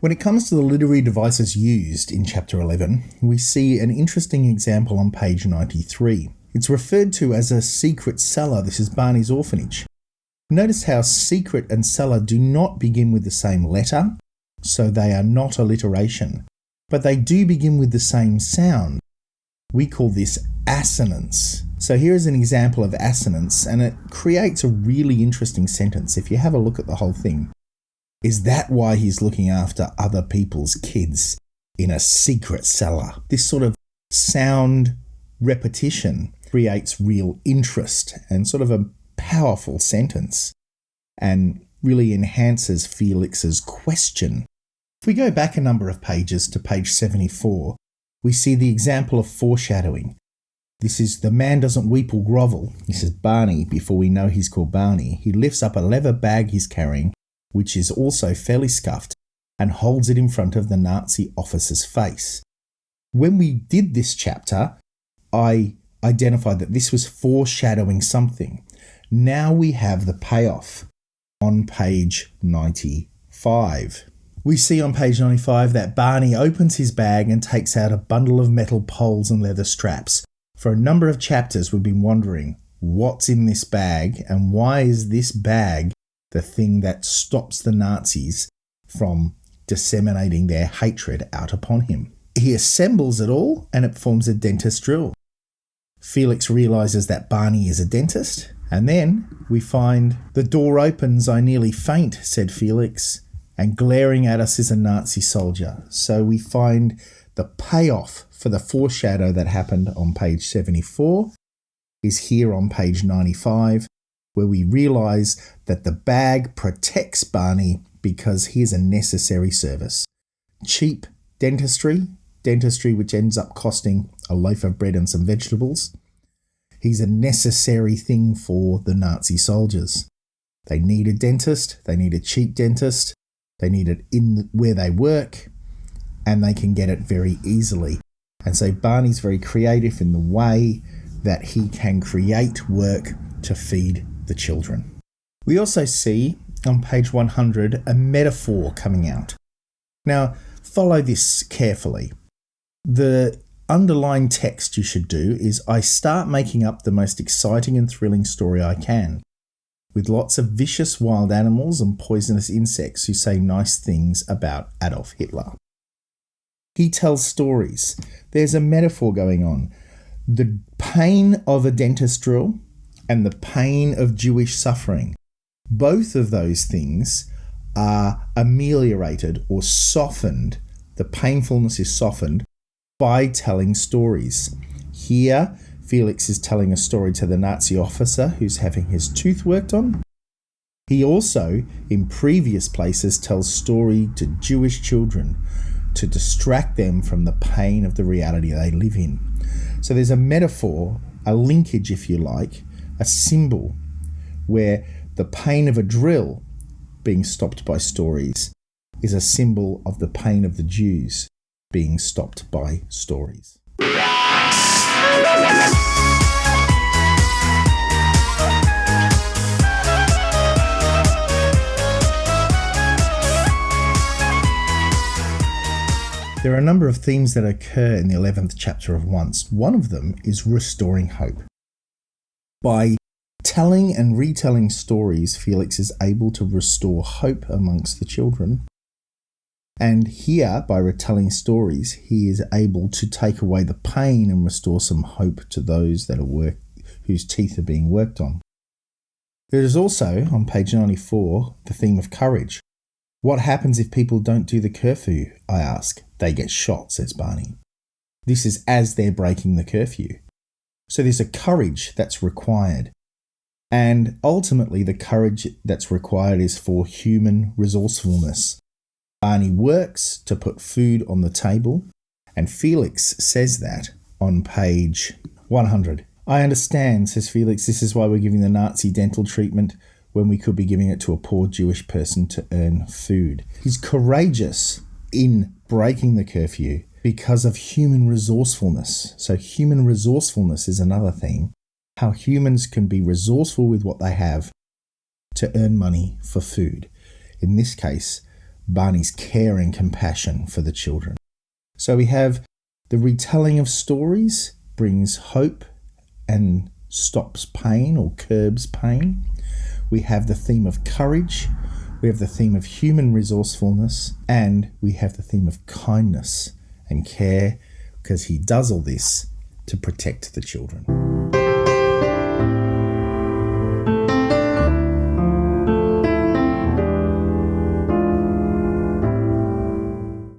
When it comes to the literary devices used in Chapter 11, we see an interesting example on page 93. It's referred to as a secret cellar. This is Barney's orphanage. Notice how secret and cellar do not begin with the same letter, so they are not alliteration, but they do begin with the same sound. We call this assonance. So here is an example of assonance, and it creates a really interesting sentence if you have a look at the whole thing. Is that why he's looking after other people's kids in a secret cellar? This sort of sound repetition creates real interest and sort of a powerful sentence and really enhances Felix's question. If we go back a number of pages to page 74, we see the example of foreshadowing. This is the man doesn't weep or grovel. This is Barney before we know he's called Barney. He lifts up a leather bag he's carrying, which is also fairly scuffed, and holds it in front of the Nazi officer's face. When we did this chapter, I identified that this was foreshadowing something. Now we have the payoff on page 95. We see on page 95 that Barney opens his bag and takes out a bundle of metal poles and leather straps. For a number of chapters, we've been wondering what's in this bag and why is this bag the thing that stops the Nazis from disseminating their hatred out upon him. He assembles it all and it forms a dentist drill. Felix realises that Barney is a dentist, and then we find the door opens. I nearly faint, said Felix, and glaring at us is a Nazi soldier. So we find the payoff for the foreshadow that happened on page 74 is here on page 95, where we realise that the bag protects Barney because here's a necessary service. Cheap dentistry which ends up costing a loaf of bread and some vegetables. He's a necessary thing for the Nazi soldiers. They need a dentist, they need a cheap dentist, they need it in where they work, and they can get it very easily. And so Barney's very creative in the way that he can create work to feed the children. We also see on page 100 a metaphor coming out. Now, follow this carefully. The underlined text you should do is I start making up the most exciting and thrilling story I can, with lots of vicious wild animals and poisonous insects who say nice things about Adolf Hitler. He tells stories. There's a metaphor going on. The pain of a dentist drill and the pain of Jewish suffering. Both of those things are ameliorated or softened. The painfulness is softened by telling stories. Here, Felix is telling a story to the Nazi officer who's having his tooth worked on. He also, in previous places, tells story to Jewish children to distract them from the pain of the reality they live in. So there's a metaphor, a linkage if you like, a symbol where the pain of a drill being stopped by stories is a symbol of the pain of the Jews being stopped by stories. There are a number of themes that occur in the 11th chapter of Once. One of them is restoring hope. By telling and retelling stories, Felix is able to restore hope amongst the children. And here, by retelling stories, he is able to take away the pain and restore some hope to those that are whose teeth are being worked on. There is also, on page 94, the theme of courage. What happens if people don't do the curfew? I ask. They get shot, says Barney. This is as they're breaking the curfew. So there's a courage that's required. And ultimately, the courage that's required is for human resourcefulness. Barney works to put food on the table, and Felix says that on page 100. I understand, says Felix, this is why we're giving the Nazi dental treatment when we could be giving it to a poor Jewish person to earn food. He's courageous in breaking the curfew because of human resourcefulness. So human resourcefulness is another theme. How humans can be resourceful with what they have to earn money for food. In this case, Barney's care and compassion for the children. So we have the retelling of stories brings hope and stops pain or curbs pain. We have the theme of courage. We have the theme of human resourcefulness. And we have the theme of kindness and care, because he does all this to protect the children.